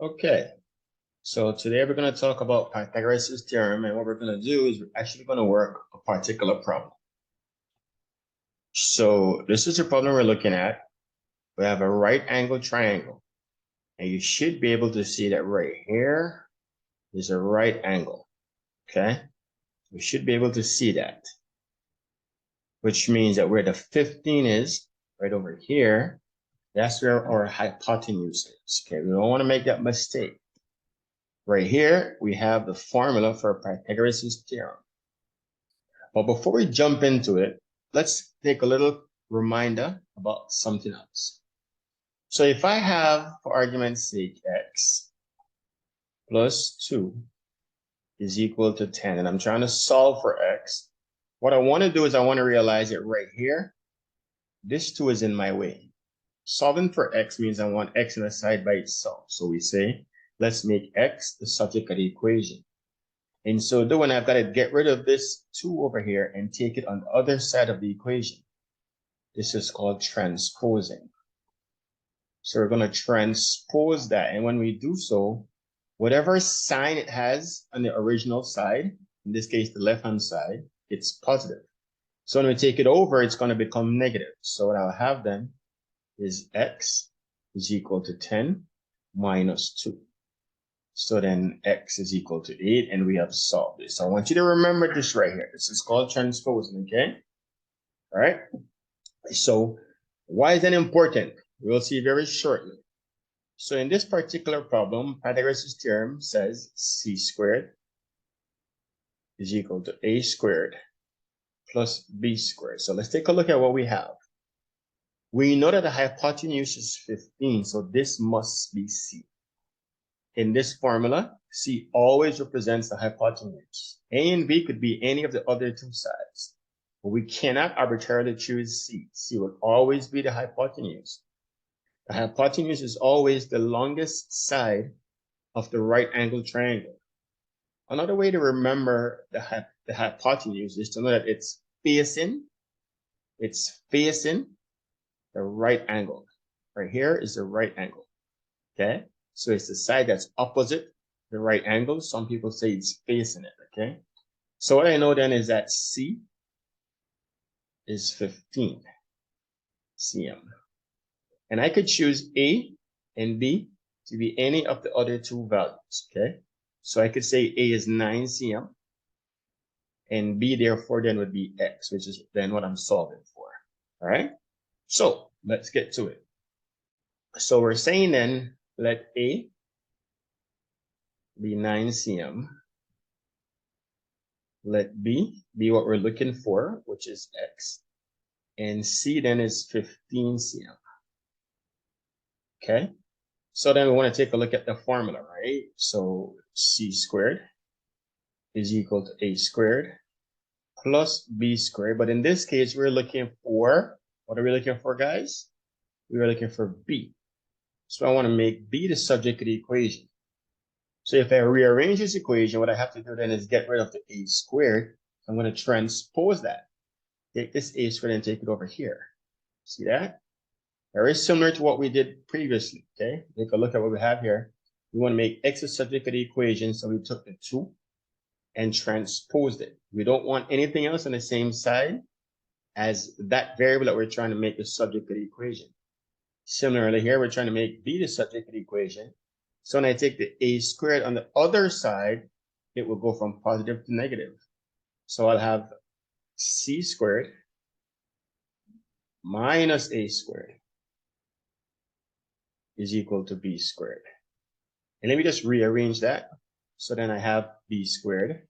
Okay, so today we're going to talk about Pythagoras' theorem, and what we're going to do is we're actually going to work a particular problem. So this is a problem we're looking at. We have a right angle triangle, and you should be able to see that right here is a right angle, okay? We should be able to see that, which means that where the 15 is, right over here, that's where our hypotenuse is, okay? We don't want to make that mistake. Right here, we have the formula for Pythagoras' theorem. But before we jump into it, let's take a little reminder about something else. So if I have, for argument's sake, x plus 2 is equal to 10, and I'm trying to solve for x, what I want to do is I want to realize that right here, this 2 is in my way. Solving for x means I want x on the side by itself. So we say, let's make x the subject of the equation. And so doing, I've got to get rid of this 2 over here and take it on the other side of the equation. This is called transposing. So we're going to transpose that. And when we do so, whatever sign it has on the original side, in this case, the left-hand side, it's positive. So when we take it over, it's going to become negative. So what I'll have then is x is equal to 10 minus 2. So then x is equal to 8, and we have solved this. So I want you to remember this right here. This is called transposing, okay? All right? So why is that important? We'll see very shortly. So in this particular problem, Pythagoras' theorem says c squared is equal to a squared plus b squared. So let's take a look at what we have. We know that the hypotenuse is 15, so this must be c. In this formula, c always represents the hypotenuse. A and b could be any of the other two sides, but we cannot arbitrarily choose c. C will always be the hypotenuse. The hypotenuse is always the longest side of the right angle triangle. Another way to remember the hypotenuse is to know that it's facing the right angle. Right here is the right angle, okay? So it's the side that's opposite the right angle. Some people say it's facing it, okay? So what I know then is that C is 15 cm. And I could choose A and B to be any of the other two values, okay? So I could say A is 9 cm, and B therefore then would be X, which is then what I'm solving for, all right? So let's get to it. So we're saying then, let A be 9 cm, let B be what we're looking for, which is X, and C then is 15 cm. Okay, so then we want to take a look at the formula, right? So c squared is equal to a squared plus b squared. But in this case, we're looking for, what are we looking for, guys? We are looking for b. So I want to make b the subject of the equation. So if I rearrange this equation, what I have to do then is get rid of the a squared. I'm going to transpose that. Take this a squared and take it over here. See that? Very similar to what we did previously, okay? Take a look at what we have here. We want to make x the subject of the equation, so we took the 2 and transposed it. We don't want anything else on the same side as that variable that we're trying to make the subject of the equation. Similarly here, we're trying to make b the subject of the equation. So when I take the a squared on the other side, it will go from positive to negative. So I'll have c squared minus a squared is equal to b squared. And let me just rearrange that. So then I have b squared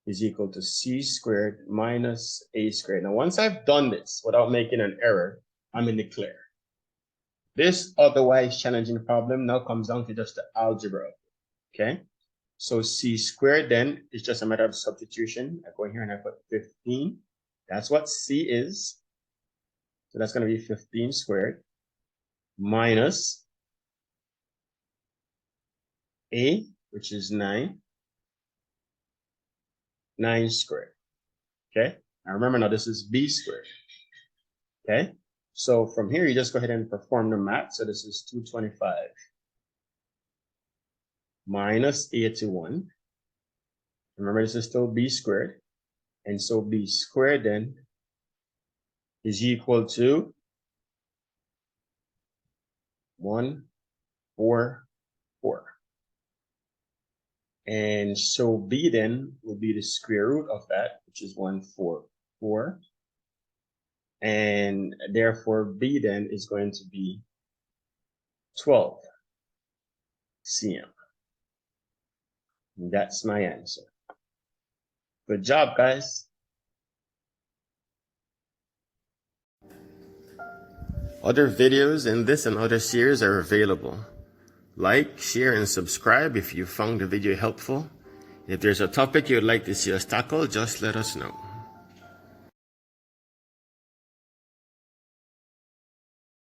is equal to c squared minus a squared. Now, once I've done this without making an error, I'm in the clear. This otherwise challenging problem now comes down to just the algebra, okay? So c squared then is just a matter of substitution. I go here and I put 15. That's what c is. So that's going to be 15 squared minus a, which is 9 squared, okay? Now remember, now this is b squared, okay? So from here, you just go ahead and perform the math. So this is 225 minus 81. Remember, this is still b squared. And so b squared then is equal to 144. And so b then will be the square root of that, which is 144. And therefore b then is going to be 12 cm. And that's my answer. Good job, guys. Other videos in this and other series are available. Like, share, and subscribe if you found the video helpful. If there's a topic you'd like to see us tackle, just let us know.